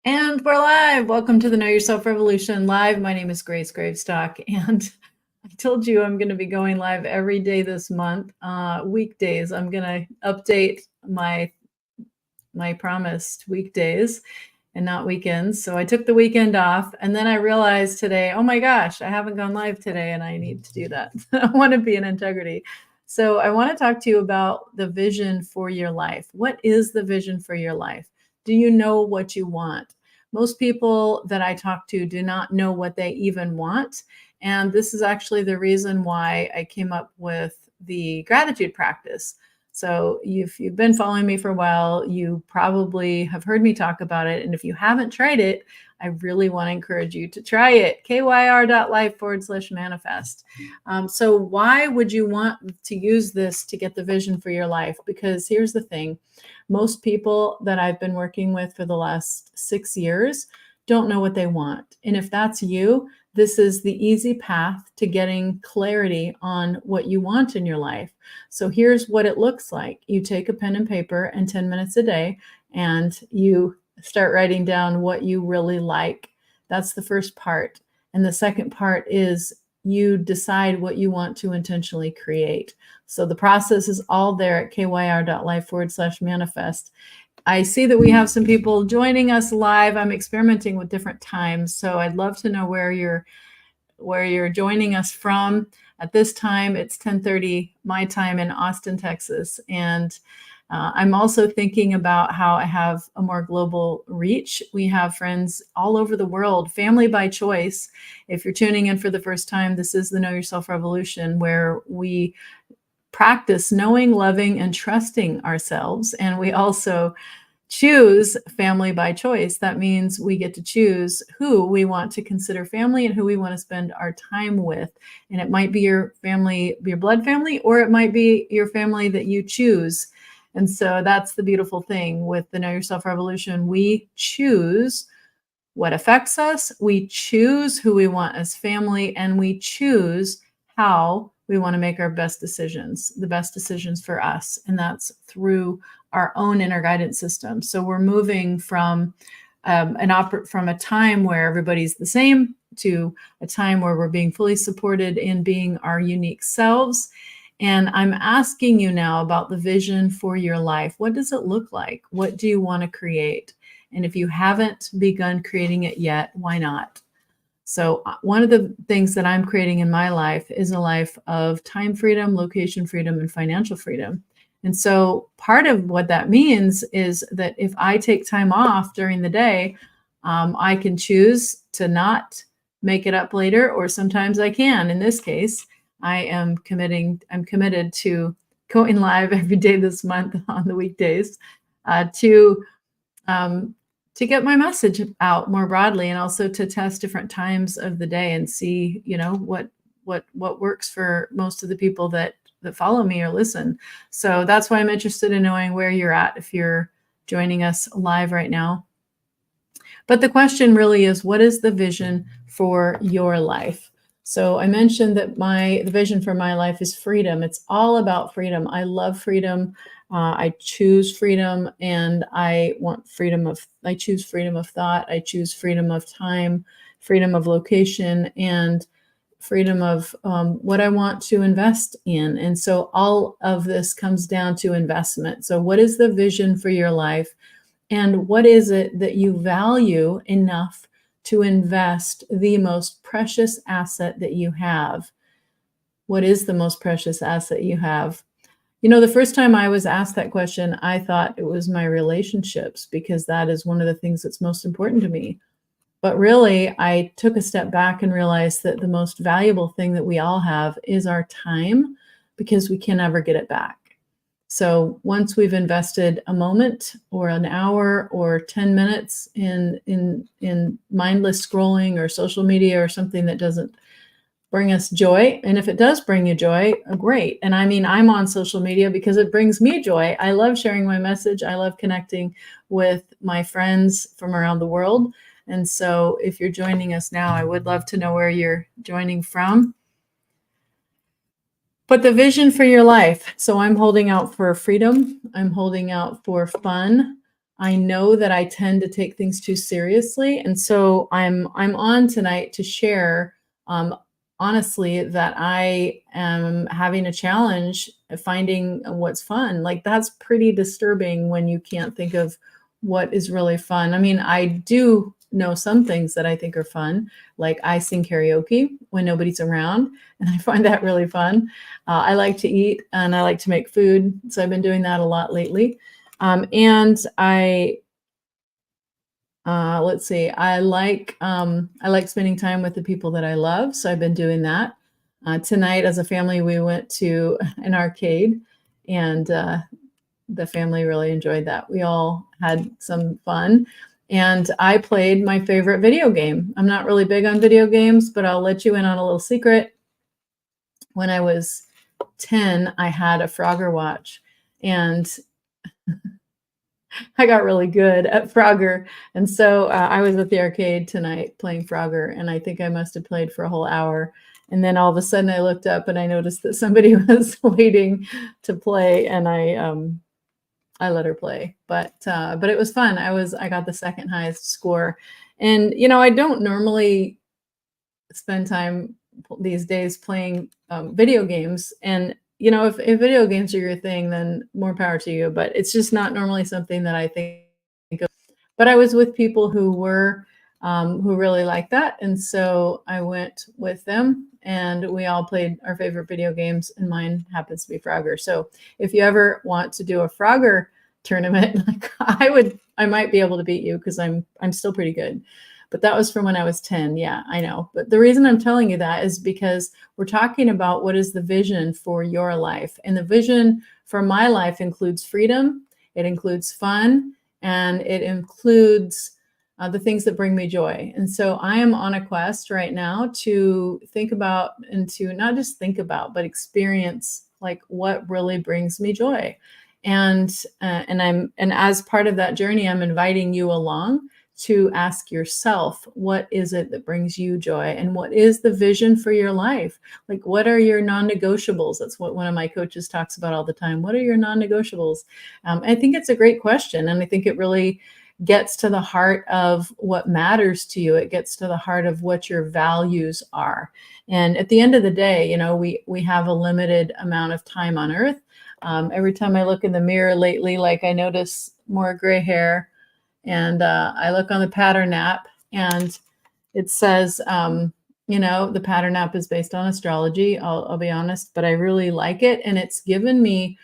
And we're live. Welcome to the Know Yourself Revolution live. My name is Grace Gravestock, and I told you I'm going to be going live every day this month. Weekdays, I'm going to update my promised weekdays and not weekends. So I took the weekend off, and then I realized today, oh my gosh, I haven't gone live today, and I need to do that. I want to be in integrity. So I want to talk to you about the vision for your life. What is the vision for your life? Do you know what you want? Most people that I talk to do not know what they even want. And this is actually the reason why I came up with the gratitude practice. So if you've been following me for a while, you probably have heard me talk about it. And if you haven't tried it, I really want to encourage you to try it. kyr.life/manifest. So why would you want to use this to get the vision for your life? Because here's the thing. Most people that I've been working with for the last 6 years don't know what they want. And if that's you, this is the easy path to getting clarity on what you want in your life. So here's what it looks like. You take a pen and paper and 10 minutes a day, and you start writing down what you really like. That's the first part. And the second part is you decide what you want to intentionally create. So the process is all there at kyr.life/manifest. I see that we have some people joining us live. I'm experimenting with different times, so I'd love to know where you're joining us from. At this time, it's 10:30 my time in Austin, Texas, and I'm also thinking about how I have a more global reach. We have friends all over the world, family by choice. If you're tuning in for the first time, this is the Know Yourself Revolution, where we practice knowing, loving, and trusting ourselves. And we also choose family by choice. That means we get to choose who we want to consider family and who we want to spend our time with. And it might be your family, your blood family, or it might be your family that you choose. And so that's the beautiful thing with the Know Yourself Revolution. We choose what affects us, we choose who we want as family, and we choose how we want to make our best decisions, the best decisions for us. And that's through our own inner guidance system. So we're moving from from a time where everybody's the same to a time where we're being fully supported in being our unique selves. And I'm asking you now about the vision for your life. What does it look like? What do you want to create? And if you haven't begun creating it yet, why not? So one of the things that I'm creating in my life is a life of time freedom, location freedom, and financial freedom. And so part of what that means is that if I take time off during the day, I can choose to not make it up later, or sometimes I can. In this case, I'm committed to going live every day this month on the weekdays to get my message out more broadly, and also to test different times of the day and see, what works for most of the people that follow me or listen. So that's why I'm interested in knowing where you're at if you're joining us live right now. But the question really is, what is the vision for your life? So I mentioned that the vision for my life is freedom. It's all about freedom. I love freedom. I choose freedom, and I choose freedom of thought. I choose freedom of time, freedom of location, and freedom of what I want to invest in. And so all of this comes down to investment. So what is the vision for your life? And what is it that you value enough to invest the most precious asset that you have? What is the most precious asset you have? The first time I was asked that question, I thought it was my relationships, because that is one of the things that's most important to me. But really, I took a step back and realized that the most valuable thing that we all have is our time, because we can never get it back. So once we've invested a moment or an hour or 10 minutes in mindless scrolling or social media or something that doesn't bring us joy, and if it does bring you joy, great. And I mean, I'm on social media because it brings me joy. I love sharing my message. I love connecting with my friends from around the world. And so if you're joining us now, I would love to know where you're joining from. But the vision for your life. So I'm holding out for freedom. I'm holding out for fun. I know that I tend to take things too seriously, and so I'm on tonight to share, um, honestly, that I am having a challenge finding what's fun. Like, that's pretty disturbing when you can't think of what is really fun. I mean, I do know some things that I think are fun, like I sing karaoke when nobody's around, and I find that really fun. I like to eat and I like to make food, so I've been doing that a lot lately. And let's see, I like spending time with the people that I love, so I've been doing that. Tonight, as a family, we went to an arcade, and the family really enjoyed that. We all had some fun, and I played my favorite video game. I'm not really big on video games, but I'll let you in on a little secret. When I was 10, I had a Frogger watch, and I got really good at Frogger, and so, I was at the arcade tonight playing Frogger, and I think I must have played for a whole hour, and then all of a sudden I looked up and I noticed that somebody was waiting to play, and I let her play, but it was fun. I got the second highest score, and, I don't normally spend time these days playing video games. And if video games are your thing, then more power to you. But it's just not normally something that I think of. But I was with people who really like that, and so I went with them, and we all played our favorite video games, and mine happens to be Frogger. So if you ever want to do a Frogger tournament, like I might be able to beat you because I'm still pretty good. But that was from when I was 10. Yeah, I know. But the reason I'm telling you that is because we're talking about what is the vision for your life. And the vision for my life includes freedom, it includes fun, and it includes the things that bring me joy. And so I am on a quest right now to think about, and to not just think about, but experience like what really brings me joy. And as part of that journey, I'm inviting you along to ask yourself, what is it that brings you joy, and what is the vision for your life? Like, what are your non-negotiables? That's what one of my coaches talks about all the time. What are your non-negotiables? I think it's a great question, and I think it really gets to the heart of what matters to you. It gets to the heart of what your values are. And at the end of the day, we have a limited amount of time on earth. Every time I look in the mirror lately, like, I notice more gray hair, and I look on the pattern app, and it says, the pattern app is based on astrology. I'll be honest, but I really like it, and it's given me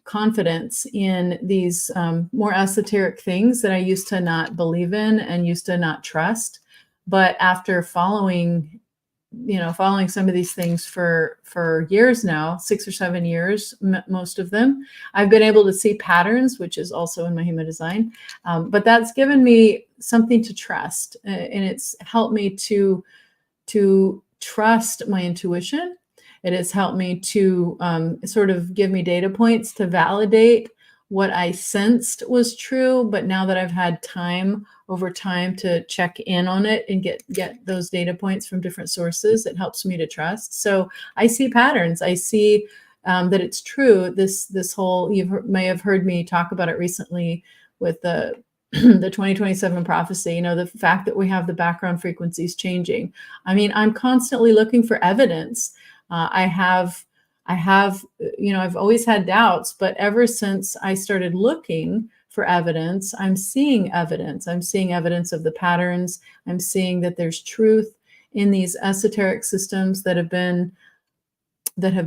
confidence in these more esoteric things that I used to not believe in and used to not trust. But after following some of these things for years now, 6 or 7 years, most of them, I've been able to see patterns, which is also in my human design. But that's given me something to trust, and it's helped me to trust my intuition. It has helped me to sort of give me data points to validate what I sensed was true. But now that I've had time over time to check in on it and get those data points from different sources, it helps me to trust. So I see patterns. I see that it's true. This whole, may have heard me talk about it recently with the the 2027 prophecy, the fact that we have the background frequencies changing. I mean, I'm constantly looking for evidence. I've always had doubts, but ever since I started looking for evidence, I'm seeing evidence. I'm seeing evidence of the patterns. I'm seeing that there's truth in these esoteric systems that have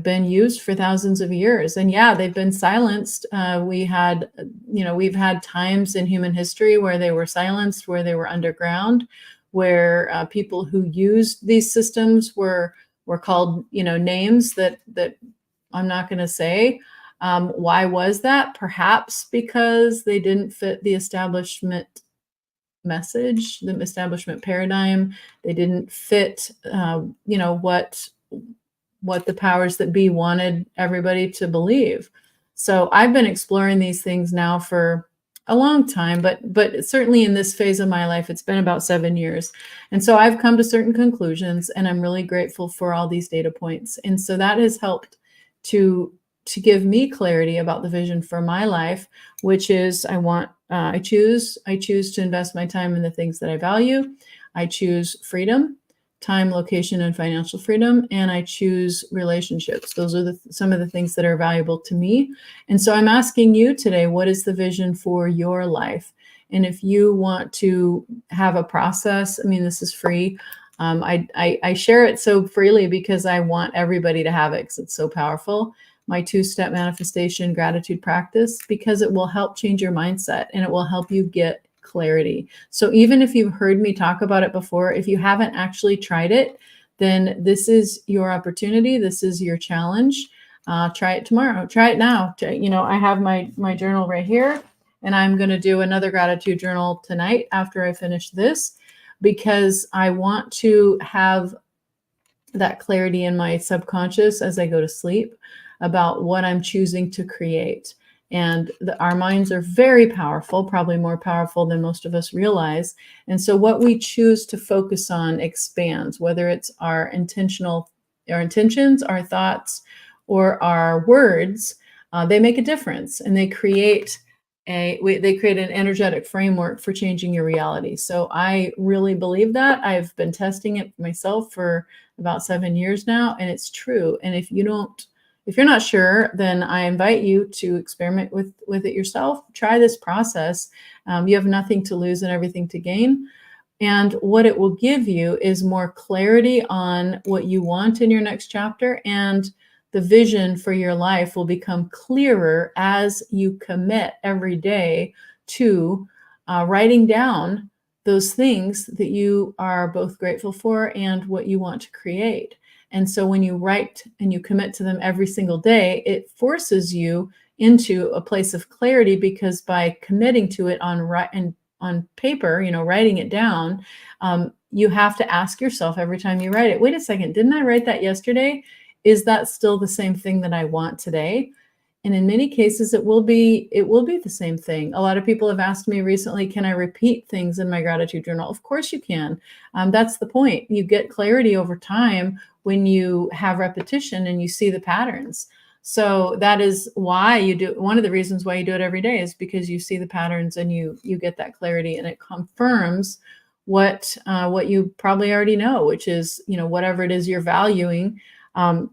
been used for thousands of years. And yeah, they've been silenced. We've had times in human history where they were silenced, where they were underground, where people who used these systems were called, names that I'm not going to say. Why was that? Perhaps because they didn't fit the establishment message, the establishment paradigm. They didn't fit, what the powers that be wanted everybody to believe. So I've been exploring these things now for a long time, but certainly in this phase of my life, it's been about 7 years. And so I've come to certain conclusions, and I'm really grateful for all these data points. And so that has helped to give me clarity about the vision for my life, which is I want I choose to invest my time in the things that I value. I choose freedom, time, location, and financial freedom, and I choose relationships. Those are some of the things that are valuable to me. And so I'm asking you today, what is the vision for your life? And if you want to have a process, I mean, this is free. I share it so freely because I want everybody to have it because it's so powerful. My 2-step manifestation gratitude practice, because it will help change your mindset and it will help you get clarity. So even if you've heard me talk about it before, if you haven't actually tried it, then this is your opportunity. This is your challenge. Try it tomorrow. Try it now. I have my journal right here, and I'm going to do another gratitude journal tonight after I finish this, because I want to have that clarity in my subconscious as I go to sleep about what I'm choosing to create. And our minds are very powerful, probably more powerful than most of us realize. And so what we choose to focus on expands, whether it's our intentions, our thoughts, or our words. They make a difference, and they create an energetic framework for changing your reality. So I really believe that. I've been testing it myself for about 7 years now, and it's true. And if you're not sure, then I invite you to experiment with it yourself. Try this process. You have nothing to lose and everything to gain. And what it will give you is more clarity on what you want in your next chapter, and the vision for your life will become clearer as you commit every day to writing down those things that you are both grateful for and what you want to create. And so when you write and you commit to them every single day, it forces you into a place of clarity, because by committing to it on paper, writing it down, you have to ask yourself every time you write it, wait a second, didn't I write that yesterday? Is that still the same thing that I want today? And in many cases, it will be the same thing. A lot of people have asked me recently, can I repeat things in my gratitude journal? Of course you can. That's the point. You get clarity over time when you have repetition and you see the patterns. So that is why you do. One of the reasons why you do it every day is because you see the patterns and you get that clarity, and it confirms what you probably already know, which is, whatever it is you're valuing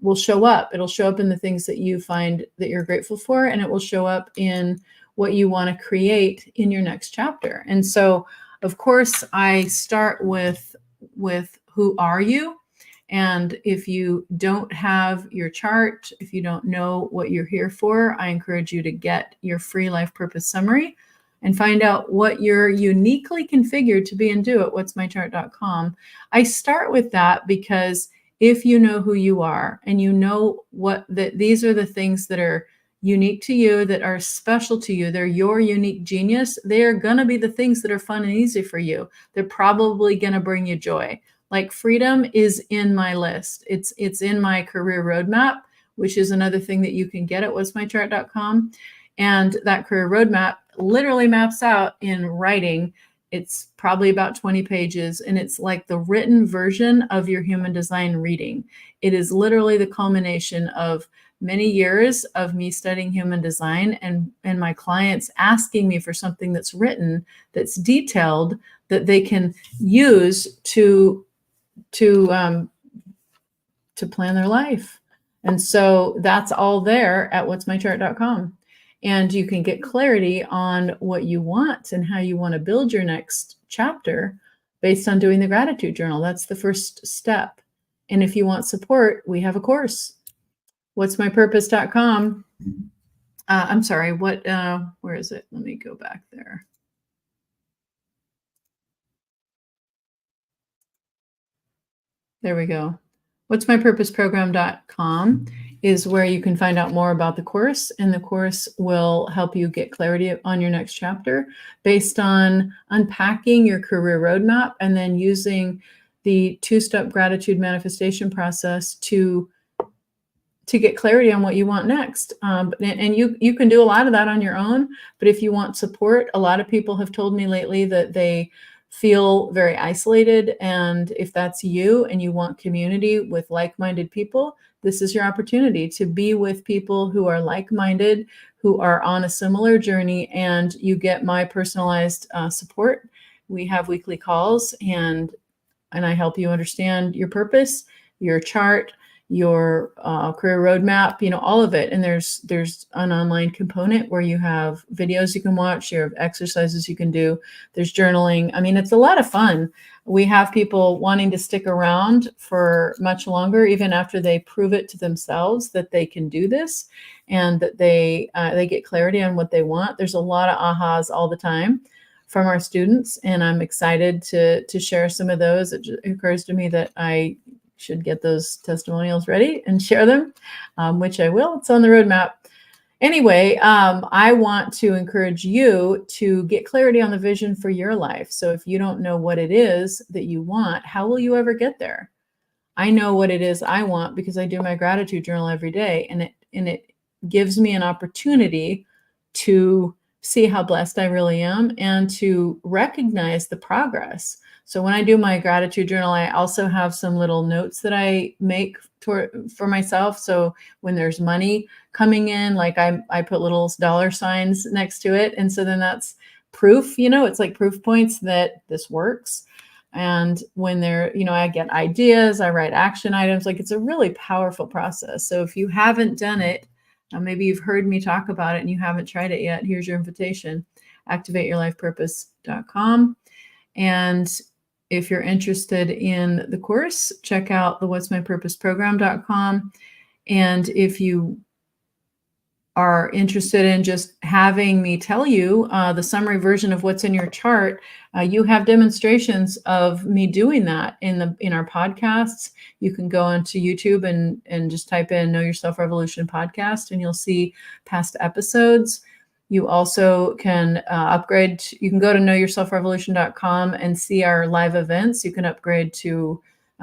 will show up. It'll show up in the things that you find that you're grateful for, and it will show up in what you want to create in your next chapter. And so, of course, I start with who are you? And if you don't have your chart, if you don't know what you're here for, I encourage you to get your free life purpose summary and find out what you're uniquely configured to be and do at whatsmychart.com. I start with that because if you know who you are and you know these are the things that are unique to you, that are special to you, they're your unique genius, they are going to be the things that are fun and easy for you. They're probably going to bring you joy. Like freedom is in my list. It's in my career roadmap, which is another thing that you can get at whatsmychart.com. And that career roadmap literally maps out in writing. It's probably about 20 pages, and it's like the written version of your human design reading. It is literally the culmination of many years of me studying human design and my clients asking me for something that's written, that's detailed, that they can use to plan their life. And so that's all there at whatsmychart.com. And you can get clarity on what you want and how you want to build your next chapter based on doing the gratitude journal. That's the first step. And if you want support, we have a course, whatsmypurpose.com. I'm sorry, where is it? Let me go back there. There we go. Whatsmypurposeprogram.com is where you can find out more about the course, and the course will help you get clarity on your next chapter based on unpacking your career roadmap and then using the 2-step gratitude manifestation process to get clarity on what you want next. And you can do a lot of that on your own, but if you want support, a lot of people have told me lately that they feel very isolated. And if that's you and you want community with like-minded people, this is your opportunity to be with people who are like-minded, who are on a similar journey, and you get my personalized support. We have weekly calls, and I help you understand your purpose, your chart, your career roadmap, all of it. And there's an online component where you have videos you can watch, you have exercises you can do, there's journaling. I mean, it's a lot of fun. We have people wanting to stick around for much longer, even after they prove it to themselves that they can do this, and that they get clarity on what they want. There's a lot of ahas all the time from our students, and I'm excited to share some of those. It occurs to me that I should get those testimonials ready and share them, which I will. It's on the roadmap. Anyway, I want to encourage you to get clarity on the vision for your life. So if you don't know what it is that you want, how will you ever get there? I know what it is I want because I do my gratitude journal every day, and it gives me an opportunity to see how blessed I really am and to recognize the progress. So when I do my gratitude journal, I also have some little notes that I make for myself. So when there's money coming in, like I put little dollar signs next to it. And so then that's proof, it's like proof points that this works. And when I get ideas, I write action items. Like, it's a really powerful process. So if you haven't done it, maybe you've heard me talk about it and you haven't tried it yet, here's your invitation: activateyourlifepurpose.com. And if you're interested in the course, check out the whatsmypurposeprogram.com. And if you are interested in just having me tell you the summary version of what's in your chart, you have demonstrations of me doing that in our podcasts. You can go onto YouTube and just type in Know Yourself Revolution podcast, and you'll see past episodes. You also can upgrade. You can go to knowyourselfrevolution.com and see our live events. You can upgrade to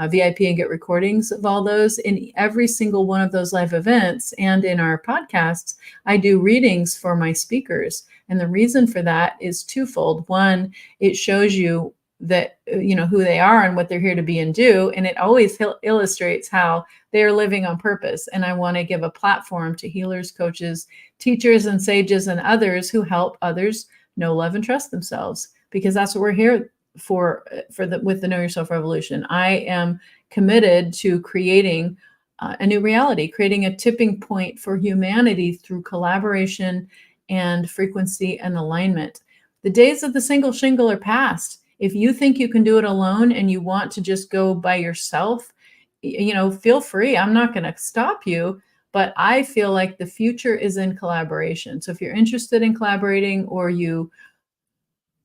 VIP and get recordings of all those. In every single one of those live events and in our podcasts, I do readings for my speakers. And the reason for that is twofold. One, it shows you that, who they are and what they're here to be and do. And it always illustrates how they're living on purpose. And I want to give a platform to healers, coaches, teachers, and sages, and others who help others know, love, and trust themselves, because that's what we're here with the Know Yourself Revolution. I am committed to creating a new reality, creating a tipping point for humanity through collaboration and frequency and alignment. The days of the single shingle are past. If you think you can do it alone and you want to just go by yourself, feel free. I'm not going to stop you, but I feel like the future is in collaboration. So if you're interested in collaborating, or you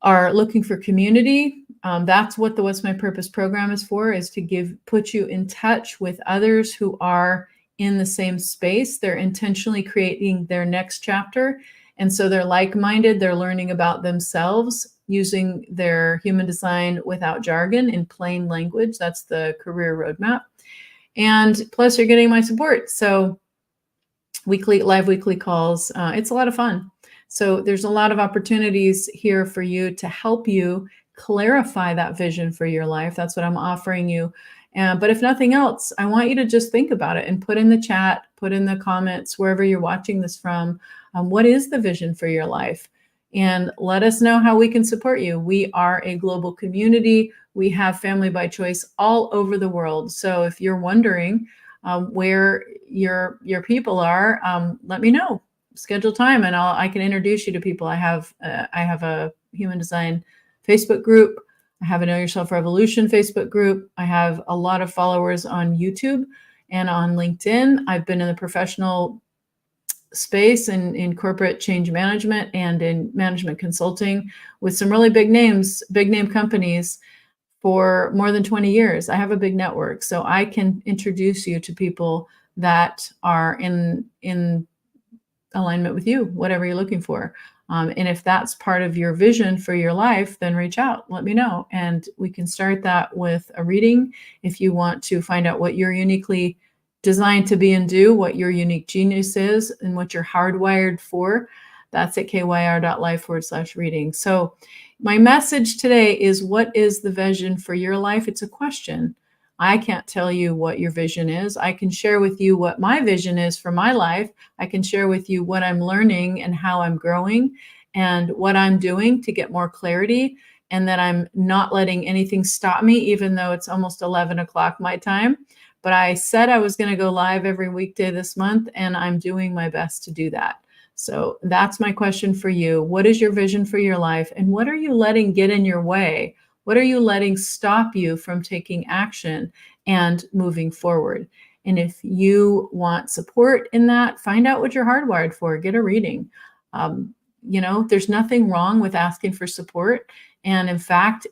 are looking for community, that's what the What's My Purpose program is for, is to put you in touch with others who are in the same space. They're intentionally creating their next chapter. And so they're like-minded. They're learning about themselves using their human design without jargon, in plain language. That's the career roadmap. And plus, you're getting my support. So live weekly calls. It's a lot of fun. So there's a lot of opportunities here for you to help you clarify that vision for your life. That's what I'm offering you. But if nothing else, I want you to just think about it and put in the chat, put in the comments, wherever you're watching this from, what is the vision for your life? And let us know how we can support you. We are a global community. We have Family by Choice all over the world. So if you're wondering where your people are, let me know. Schedule time, and I can introduce you to people. I have a Human Design Facebook group. I have a Know Yourself Revolution Facebook group. I have a lot of followers on YouTube and on LinkedIn. I've been in the professional space and in corporate change management and in management consulting with some really big name companies for more than 20 years. I have a big network, so I can introduce you to people that are in alignment with you, whatever you're looking for. And if that's part of your vision for your life, then reach out, let me know. And we can start that with a reading. If you want to find out what you're uniquely designed to be and do, what your unique genius is, and what you're hardwired for, that's at kyr.life/reading. So my message today is, what is the vision for your life? It's a question. I can't tell you what your vision is. I can share with you what my vision is for my life. I can share with you what I'm learning and how I'm growing and what I'm doing to get more clarity, and that I'm not letting anything stop me, even though it's almost 11 o'clock my time. But I said I was going to go live every weekday this month, and I'm doing my best to do that. So that's my question for you. What is your vision for your life? And what are you letting get in your way? What are you letting stop you from taking action and moving forward? And if you want support in that, find out what you're hardwired for. Get a reading. There's nothing wrong with asking for support. And in fact,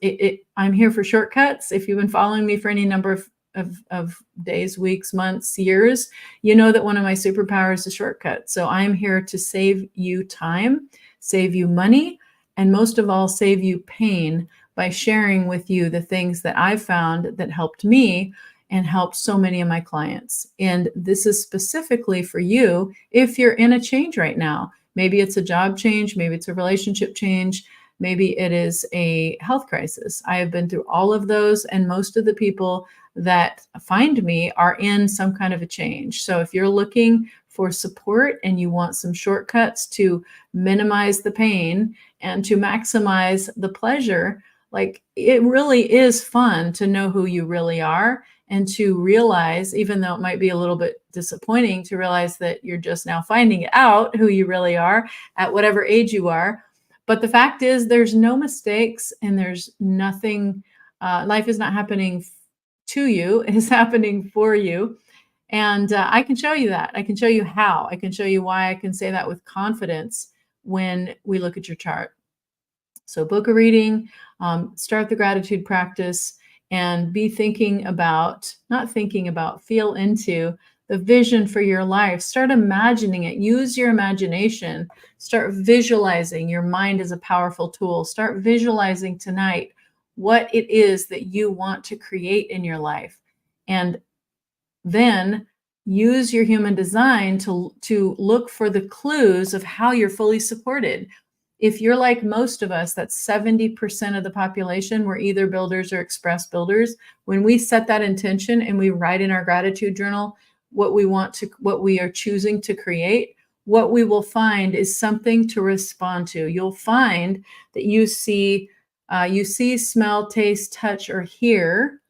I'm here for shortcuts. If you've been following me for any number of days, weeks, months, years, you know that one of my superpowers is shortcuts. So I'm here to save you time, save you money, and most of all, save you pain by sharing with you the things that I've found that helped me and helped so many of my clients. And this is specifically for you if you're in a change right now. Maybe it's a job change, maybe it's a relationship change, maybe it is a health crisis. I have been through all of those, and most of the people that find me are in some kind of a change. So if you're looking for support and you want some shortcuts to minimize the pain and to maximize the pleasure, like, it really is fun to know who you really are, and to realize, even though it might be a little bit disappointing, to realize that you're just now finding out who you really are at whatever age you are. But the fact is, there's no mistakes, and there's nothing, life is not happening to you, it is happening for you. And I can show you that. I can show you how. I can show you why I can say that with confidence when we look at your chart. So book a reading, start the gratitude practice, and be thinking about, not thinking about, feel into the vision for your life. Start imagining it. Use your imagination. Start visualizing. Your mind is a powerful tool. Start visualizing tonight what it is that you want to create in your life. And then use your human design to look for the clues of how you're fully supported. If you're like most of us, that's 70% of the population, we're either builders or express builders. When we set that intention and we write in our gratitude journal what we are choosing to create, what we will find is something to respond to. You'll find that you see, smell, taste, touch, or hear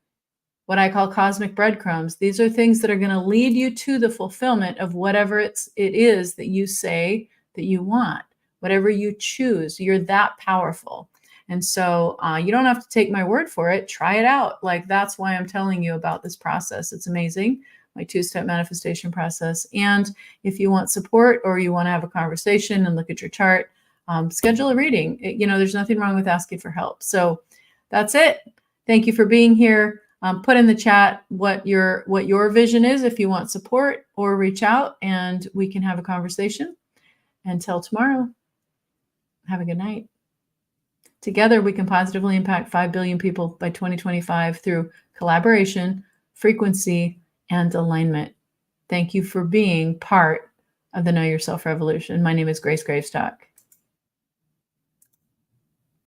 what I call cosmic breadcrumbs. These are things that are going to lead you to the fulfillment of whatever it is that you say that you want. Whatever you choose, you're that powerful. And so you don't have to take my word for it. Try it out. Like, that's why I'm telling you about this process. It's amazing, my 2-step manifestation process. And if you want support, or you want to have a conversation and look at your chart, schedule a reading. There's nothing wrong with asking for help. So that's it. Thank you for being here. Put in the chat what your vision is if you want support, or reach out and we can have a conversation. Until tomorrow, have a good night. Together, we can positively impact 5 billion people by 2025 through collaboration, frequency, and alignment. Thank you for being part of the Know Yourself Revolution. My name is Grace Gravestock.